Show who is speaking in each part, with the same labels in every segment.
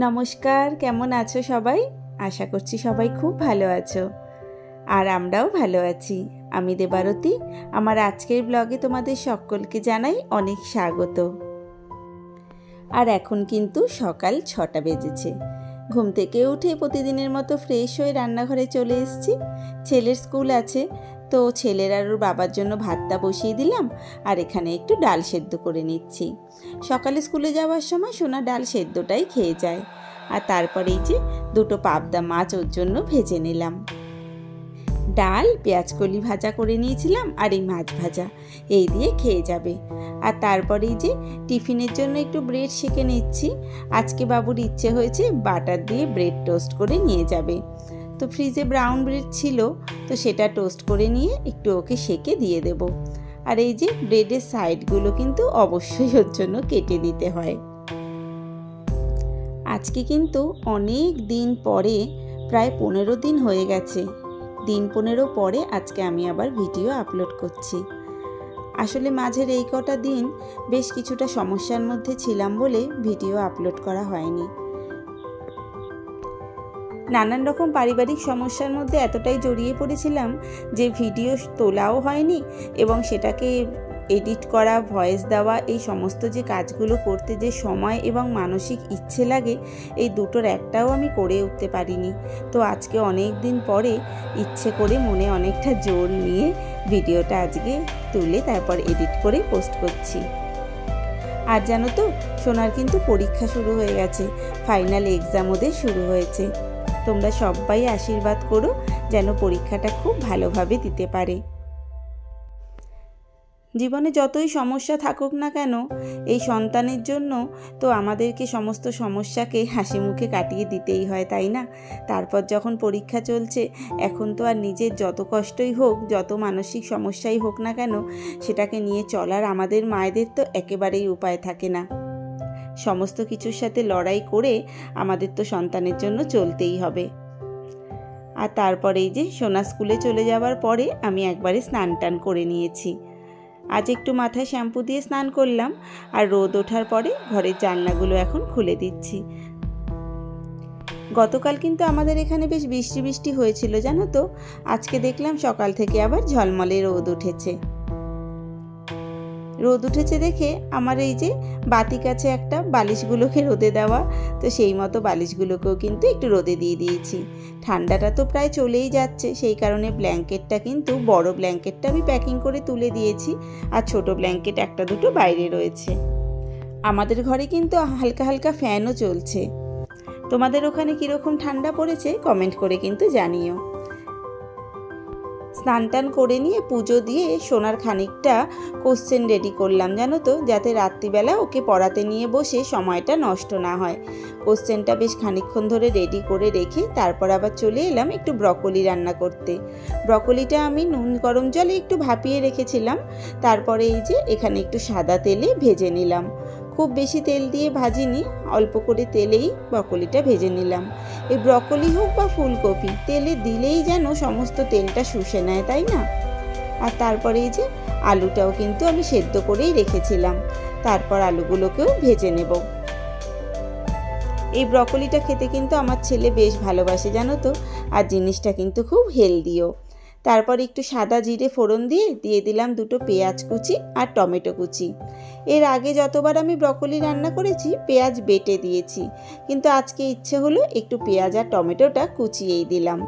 Speaker 1: নমস্কার, কেমন আছো সবাই? আশা করছি সবাই খুব ভালো আছো। আর আমরাও ভালো আছি। আমি দেবারতী। আমার আজকের ব্লগে তোমাদের সকলকে জানাই অনেক স্বাগত। আর এখন কিন্তু সকাল 6টা বেজেছে। ঘুম থেকে উঠে প্রতিদিনের মতো ফ্রেশ হয়ে রান্নাঘরে চলে এসেছি। ছেলের স্কুল আছে, তো ছেলের আর ওর বাবার জন্য ভাতটা বসিয়ে দিলাম, আর এখানে একটু ডাল সেদ্ধ করে নিচ্ছি। সকালে স্কুলে যাওয়ার সময় সোনা ডাল সেদ্ধটাই খেয়ে যায়। আর তারপরে এই যে দুটো পাবদা মাছ ওর জন্য ভেজে নিলাম। ডাল পেঁয়াজকলি ভাজা করে নিয়েছিলাম, আর এই মাছ ভাজা এই দিয়ে খেয়ে যাবে। আর তারপরে এই যে টিফিনের জন্য একটু ব্রেড সেঁকে নিচ্ছি। আজকে বাবুর ইচ্ছে হয়েছে বাটার দিয়ে ব্রেড টোস্ট করে নিয়ে যাবে। তো ফ্রিজে ব্রাউন ব্রেড ছিল, তো সেটা টোস্ট করে নিয়ে একটু ওকে সেঁকে দিয়ে দেব। আর এই যে ব্রেডের সাইডগুলো কিন্তু অবশ্যই ওর জন্য কেটে দিতে হয়। আজকে কিন্তু অনেক দিন পরে, প্রায় 15 দিন হয়ে গেছে, দিন 15 পরে আজকে আমি আবার ভিডিও আপলোড করছি। আসলে মাঝের এই কটা দিন বেশ কিছুটা সমস্যার মধ্যে ছিলাম বলে ভিডিও আপলোড করা হয়নি। নানান রকম পারিবারিক সমস্যার মধ্যে এতটাই জড়িয়ে পড়েছিলাম যে ভিডিও তোলাও হয়নি, এবং সেটাকে এডিট করা, ভয়েস দেওয়া, এই সমস্ত যে কাজগুলো করতে যে সময় এবং মানসিক ইচ্ছে লাগে, এই দুটোর একটাও আমি করে উঠতে পারিনি। তো আজকে অনেক দিন পরে ইচ্ছে করে মনে অনেকটা জোর নিয়ে ভিডিওটা আজকে তুলে তারপর এডিট করে পোস্ট করছি। আর জানো তো, সোনার কিন্তু পরীক্ষা শুরু হয়ে গেছে, ফাইনাল এক্সাম ওদের শুরু হয়েছে। তোমরা সবাই আশীর্বাদ করো যেন পরীক্ষাটা খুব ভালোভাবে দিতে পারে। জীবনে যতই সমস্যা থাকুক না কেন, এই সন্তানের জন্য তো আমাদেরকে সমস্ত সমস্যাকে হাসি মুখে কাটিয়ে দিতেই হয়, তাই না? তারপর যখন পরীক্ষা চলছে, এখন তো আর নিজের যত কষ্টই হোক, যত মানসিক সমস্যাই হোক না কেন, সেটাকে নিয়ে চলার আমাদের মায়েদের তো একেবারেই উপায় থাকে না। সমস্ত কিছুর সাথে লড়াই করে আমাদের তো সন্তানের জন্য চলতেই হবে। আর তারপরে এই যে সোনা স্কুলে চলে যাওয়ার পরে আমি একবারে স্নান টান করে নিয়েছি। আজ একটু মাথায় শ্যাম্পু দিয়ে স্নান করলাম, আর রোদ ওঠার পরে ঘরের জানলাগুলো এখন খুলে দিচ্ছি। গতকাল কিন্তু আমাদের এখানে বেশ বৃষ্টি বৃষ্টি হয়েছিল জানো তো। আজকে দেখলাম সকাল থেকে আবার ঝলমলে রোদ উঠেছে। রোদ উঠেছে দেখে আমার এই যে বাতি কাছে একটা বালিশগুলোকে রোদে দেওয়া, তো সেই মতো বালিশগুলোকেও কিন্তু একটু রোদে দিয়ে দিয়েছি। ঠান্ডাটা তো প্রায় চলেই যাচ্ছে, সেই কারণে ব্ল্যাঙ্কেটটা কিন্তু, বড় ব্ল্যাঙ্কেটটা আমি প্যাকিং করে তুলে দিয়েছি, আর ছোট ব্ল্যাঙ্কেট একটা দুটো বাইরে রয়েছে। আমাদের ঘরে কিন্তু হালকা হালকা ফ্যানও চলছে। তোমাদের ওখানে কীরকম ঠান্ডা পড়েছে কমেন্ট করে কিন্তু জানিও। স্নান টান করে নিয়ে পুজো দিয়ে সোনার খানিকটা কোশ্চেন রেডি করলাম জানো তো, যাতে রাত্রিবেলা ওকে পড়াতে নিয়ে বসে সময়টা নষ্ট না হয়। কোশ্চেনটা বেশ খানিকক্ষণ ধরে রেডি করে রেখে তারপর আবার চলে এলাম একটু ব্রকলি রান্না করতে। ব্রকলিটা আমি নুন গরম জলে একটু ভাপিয়ে রেখেছিলাম, তারপরে এই যে এখানে একটু সাদা তেলে ভেজে নিলাম। খুব বেশি তেল দিয়ে ভাজিনি, অল্প করে তেলেই ব্রকলিটা ভেজে নিলাম। এই ব্রকলি হোক বা ফুলকপি, তেলে দিলেই যেন সমস্ত তেলটা শুষে নেয়, তাই না? আর তারপরে এই যে আলুটাও কিন্তু আমি সেদ্ধ করেই রেখেছিলাম, তারপর আলুগুলোকেও ভেজে নেব। এই ব্রকলিটা খেতে কিন্তু আমার ছেলে বেশ ভালোবাসে জানো তো, আর জিনিসটা কিন্তু খুব হেলদিও। তারপর একটু সাদা জিরে ফোড়ন দিয়ে দিলাম দুটো পেঁয়াজ কুচি আর টমেটো কুচি। এর আগে যতবার আমি ব্রকলি রান্না করেছি পেঁয়াজ বেটে দিয়েছি, কিন্তু আজকে ইচ্ছে হলো একটু পেঁয়াজ আর টমেটোটা কুচিয়েই দিলাম।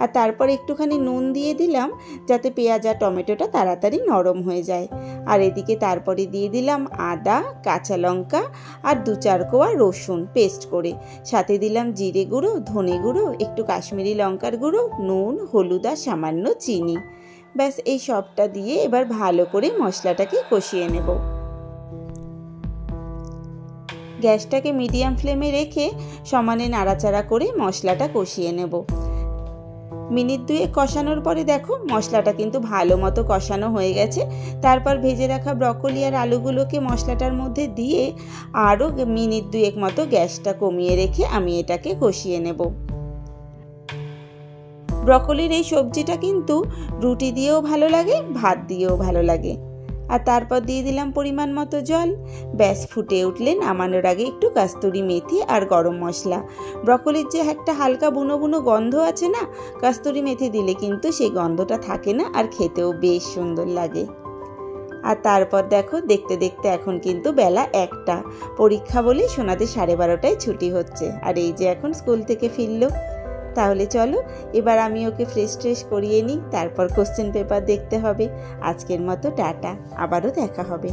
Speaker 1: আর তারপর একটুখানি নুন দিয়ে দিলাম যাতে পেঁয়াজ আর টমেটোটা তাড়াতাড়ি নরম হয়ে যায়। আর এদিকে তারপরে দিয়ে দিলাম আদা, কাঁচা লঙ্কা আর 2-4 কোয়া রসুন পেস্ট করে, সাথে দিলাম জিরে গুঁড়ো, ধনে গুঁড়ো, একটু কাশ্মীরি লঙ্কার গুঁড়ো, নুন, হলুদ আর সামান্য চিনি। ব্যাস এই সবটা দিয়ে এবার ভালো করে মশলাটাকে কষিয়ে নেব। গ্যাসটাকে মিডিয়াম ফ্লেমে রেখে সমানে নাড়াচাড়া করে মশলাটা কষিয়ে নেব। মিনিট 2 কষানোর পরে দেখো মশলাটা কিন্তু ভালো মতো কষানো হয়ে গেছে। তারপর ভেজে রাখা ব্রকলি আর আলুগুলোকে মশলাটার মধ্যে দিয়ে আরও মিনিট 2 মতো গ্যাসটা কমিয়ে রেখে আমি এটাকে কষিয়ে নেব। ব্রকলির এই সবজিটা কিন্তু রুটি দিয়েও ভালো লাগে, ভাত দিয়েও ভালো লাগে। আর তারপর দিয়ে দিলাম পরিমাণ মতো জল। ব্যাস ফুটে উঠলে নামানোর আগে একটু কাস্তুরি মেথি আর গরম মশলা। ব্রকলির যে একটা হালকা বুনো বুনো গন্ধ আছে না, কাস্তুরি মেথি দিলে কিন্তু সেই গন্ধটা থাকে না, আর খেতেও বেশ সুন্দর লাগে। আর তারপর দেখো দেখতে দেখতে এখন কিন্তু বেলা 1টা, পরীক্ষা বলে সোনাদের 12:30টায় ছুটি হচ্ছে। আর এই যে এখন স্কুল থেকে ফিরলো। তাহলে চলো এবার আমি ওকে ফ্রেশ ট্রেশ করিয়ে নিই, তারপর কোশ্চেন পেপার দেখতে হবে। আজকের মতো টাটা, আবারও দেখা হবে।